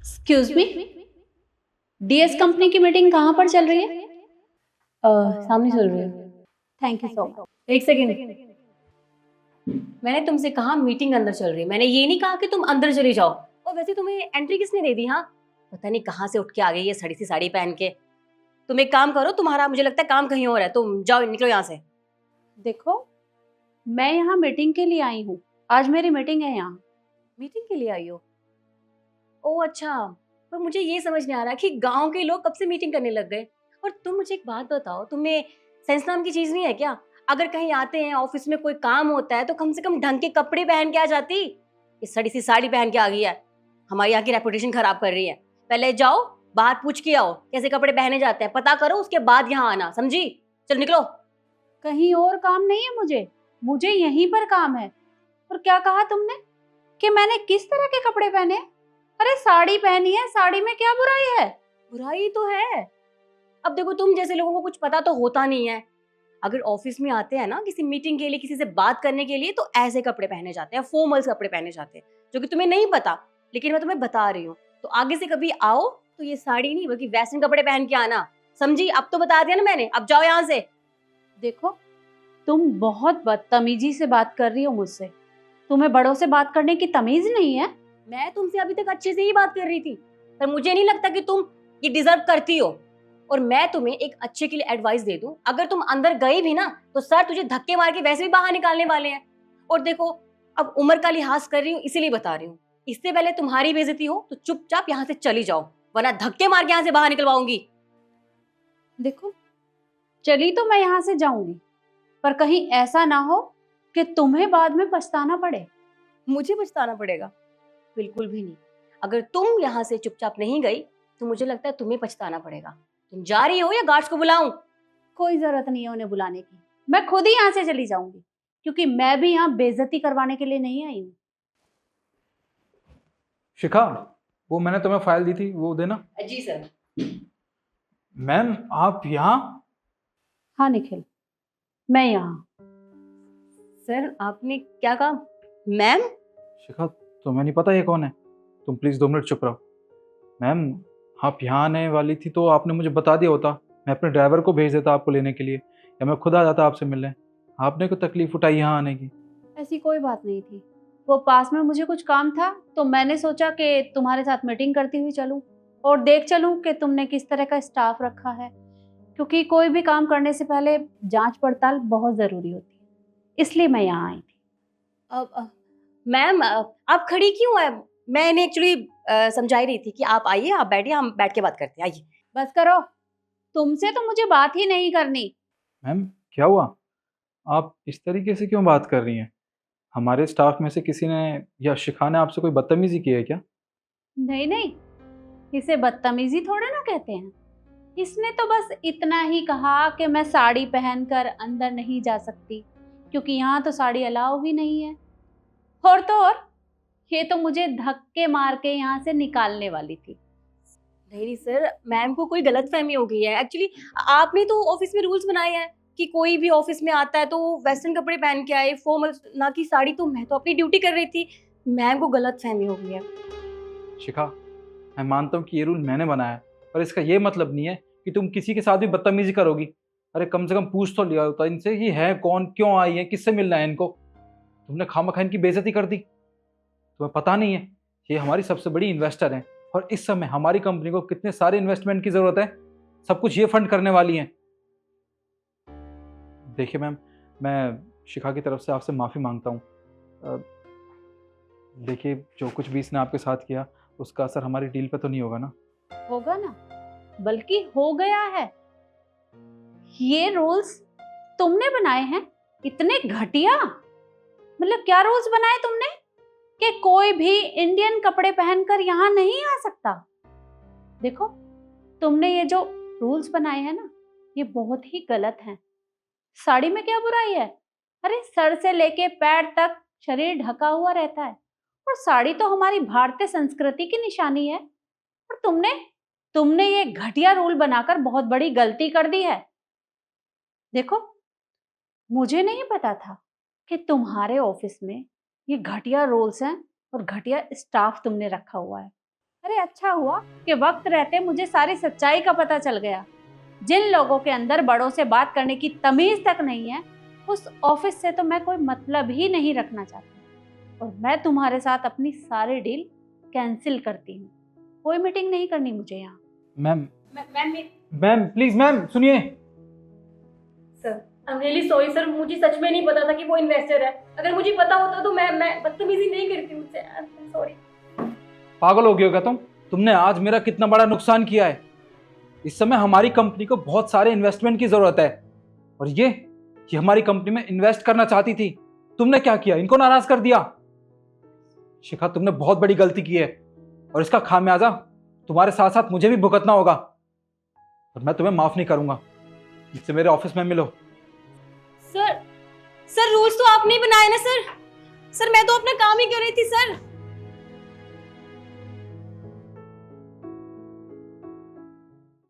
Excuse me, DS company की meeting कहाँ पर चल रही है? सामने चल रही है। Thank you so much. एक सेकेंड, मैंने तुमसे कहा मीटिंग अंदर चल रही है, मैंने ये नहीं कहा कि तुम अंदर चली जाओ। और वैसे तुम्हें एंट्री किसने दे दी? हाँ, पता नहीं कहाँ से उठ के आ गई है सड़ी सी साड़ी पहन के। तुम एक काम करो, तुम्हारा मुझे लगता है काम कहीं और है, तुम जाओ, निकलो यहाँ से। देखो, मैं यहाँ मीटिंग के लिए आई हूँ। आज मेरी मीटिंग है यहाँ। मीटिंग के लिए आई हो? ओह अच्छा, पर मुझे ये समझ नहीं आ रहा कि गांव के लोग कब से मीटिंग करने लग गए। और तुम मुझे एक बात बताओ, तुम्हें सेंस नाम की चीज नहीं है क्या? अगर कहीं आते हैं, ऑफिस में कोई काम होता है, तो कम से कम ढंग के कपड़े पहन के आ जाती। ये सड़ी सी साड़ी पहन के आ गई है, हमारी यहाँ की रेपुटेशन खराब कर रही है। पहले जाओ, बाहर पूछ के आओ कैसे कपड़े पहने जाते हैं, पता करो, उसके बाद यहाँ आना, समझी? चलो निकलो। कहीं और काम नहीं है मुझे, मुझे यहीं पर काम है। और क्या कहा तुमने कि मैंने किस तरह के कपड़े पहने? अरे साड़ी पहनी है, साड़ी में क्या बुराई है? बुराई तो है। अब देखो, तुम जैसे लोगों को कुछ पता तो होता नहीं है। अगर ऑफिस में आते हैं ना किसी मीटिंग के लिए, किसी से बात करने के लिए, तो ऐसे कपड़े पहने जाते हैं, फॉर्मल्स कपड़े पहने जाते हैं, जो कि तुम्हें नहीं पता, लेकिन मैं तुम्हें बता रही हूँ। तो आगे से कभी आओ तो ये साड़ी नहीं बल्कि वेस्टर्न कपड़े पहन के आना, समझी? अब तो बता दिया ना मैंने, अब जाओ यहाँ से। देखो, तुम बहुत बदतमीजी से बात कर रही हो मुझसे। तुम्हें बड़ों से बात करने की तमीज नहीं है? मैं तुमसे अभी तक अच्छे से ही बात कर रही थी, पर मुझे नहीं लगता कि तुम ये डिजर्व करती हो। और मैं तुम्हें एक अच्छे के लिए एडवाइस दे दूं, अगर तुम अंदर गई भी ना, तो सर तुझे धक्के मार के वैसे भी बाहर निकालने वाले हैं। और देखो, अब उम्र का लिहाज कर रही हूँ, इसीलिए बता रही हूँ। इससे पहले तुम्हारी बेइज्जती हो तो चुपचाप यहाँ से चली जाओ, वरना धक्के मार के यहाँ से बाहर निकलवाऊंगी। देखो, चली तो मैं यहाँ से जाऊंगी, पर कहीं ऐसा ना हो कि तुम्हें बाद में पछताना पड़े। मुझे पछताना पड़ेगा? बिल्कुल भी नहीं। अगर तुम यहाँ से चुपचाप नहीं गई तो मुझे लगता है तुम्हें पछताना पड़ेगा। तुम जा रही हो या गार्ड्स को बुलाऊं? कोई जरूरत नहीं है उन्हें बुलाने की, मैं खुद ही यहाँ से चली जाऊंगी, क्योंकि मैं भी यहाँ बेइज्जती करवाने के लिए नहीं आई हूँ। शिखा, वो मैंने तुम्हें फाइल दी थी, वो देना। जी सर। मैम आप यहाँ? हाँ निखिल, मैं यहाँ। सर आपने क्या कहा? मैम? शिखा, तुम्हें नहीं पता ये कौन है? तुम प्लीज 2 मिनट चुप रहो। मैम, आप यहाँ आने वाली थी तो आपने मुझे बता दिया होता, मैं अपने ड्राइवर को भेज देता आपको लेने के लिए, या मैं खुद आ जाता आपसे मिलने। आपने कोई तकलीफ उठाई यहाँ आने की? ऐसी कोई बात नहीं थी, वो पास में मुझे कुछ काम था तो मैंने सोचा कि तुम्हारे साथ मीटिंग करती हुई चलूं और देख चलूं कि तुमने किस तरह का स्टाफ रखा है, क्योंकि कोई भी काम करने से पहले जांच पड़ताल बहुत ज़रूरी होती है, इसलिए मैं यहाँ आई थी। मैम आप खड़ी क्यों है? मैंने एक्चुअली समझा ही रही थी कि आप आइए, आप बैठिए, हम बैठ के बात करते हैं, आइए। बस करो, तुमसे तो मुझे बात ही नहीं करनी। मैम क्या हुआ? आप इस तरीके से क्यों बात कर रही हैं? हमारे स्टाफ में से किसी ने या शिखा ने आपसे कोई बदतमीजी की है क्या? नहीं नहीं, इसे बदतमीजी थोड़े ना कहते हैं। इसने तो बस इतना ही कहा कि मैं साड़ी पहनकर अंदर नहीं जा सकती, क्योंकि यहाँ तो साड़ी अलाउ ही नहीं है। और तो और, ये तो मुझे धक्के मार के यहाँ से निकालने वाली थी। नहीं सर, मैम को कोई गलतफहमी हो गई है। एक्चुअली आपने तो ऑफिस में रूल्स बनाए हैं कि कोई भी ऑफिस में आता है तो वेस्टर्न कपड़े पहन के आए, फॉर्मल ना कि साड़ी। तो मैं तो अपनी ड्यूटी कर रही थी, मैम को गलतफहमी हो गई है। शिखा, मैं मानता हूँ कि ये रूल मैंने बनाया है, पर इसका ये मतलब नहीं है कि तुम किसी के साथ भी बदतमीजी करोगी। अरे कम से कम पूछ तो लिया होता इनसे, ये है कौन, क्यों आई है, किससे मिलना है इनको। तुमने खामखा इनकी बेइज्जती कर दी। तुम्हें पता नहीं है, ये हमारी सबसे बड़ी इन्वेस्टर हैं, और इस समय हमारी कंपनी को कितने सारे इन्वेस्टमेंट की जरूरत है, सब कुछ ये फंड करने वाली हैं। देखिए मैम, मैं शिखा की तरफ से आपसे माफ़ी मांगता हूँ। देखिए, जो कुछ भी इसने आपके साथ किया उसका असर हमारी डील पे तो नहीं होगा ना? होगा ना, बल्कि हो गया है। ये रूल्स तुमने बनाए हैं, इतने घटिया। मतलब क्या रूल्स बनाए तुमने कि कोई भी इंडियन कपड़े पहनकर यहाँ नहीं आ सकता? देखो, तुमने ये जो रूल्स बनाए हैं ना, ये बहुत ही गलत हैं। साड़ी में क्या बुराई है? अरे सर से लेके पैर तक शरीर ढका हुआ रहता है, और साड़ी तो हमारी भारतीय संस्कृति की निशानी है। और तुमने तुमने ये घटिया रूल बनाकर बहुत बड़ी गलती कर दी है। देखो, मुझे नहीं पता था कि तुम्हारे ऑफिस में ये घटिया रूल्स हैं और घटिया स्टाफ तुमने रखा हुआ है। अरे अरे अच्छा हुआ कि वक्त रहते मुझे सारी सच्चाई का पता चल गया। जिन लोगों के अंदर बड़ों से बात करने की तमीज तक नहीं है, उस ऑफिस से तो मैं कोई मतलब ही नहीं रखना चाहती। और मैं तुम्हारे साथ अपनी सारी डील कैंसिल करती हूँ। कोई मीटिंग नहीं करनी मुझे यहाँ। Ma'am ma'am ma'am please ma'am सुनिए। Sir I am really sorry sir, मुझे सच में नहीं पता था कि वो इन्वेस्टर है। अगर मुझे पता होता तो मैं बदतमीजी नहीं करती मुझसे। I am sorry. पागल हो गए हो क्या तुम? तुमने आज मेरा कितना बड़ा नुकसान किया है। इस समय हमारी कंपनी को बहुत सारे इन्वेस्टमेंट की जरूरत है, और ये हमारी कंपनी में इन्वेस्ट करना चाहती थी। तुमने क्या किया? इनको नाराज कर दिया। शिखा, तुमने बहुत बड़ी गलती की है, और इसका खामियाजा तुम्हारे साथ साथ मुझे भी भुगतना होगा, और मैं तुम्हें माफ नहीं करूंगा। इससे मेरे ऑफिस में मिलो। सर रूल्स तो आपने ही बनाए ना सर। सर मैं तो अपना काम ही कर रही थी सर।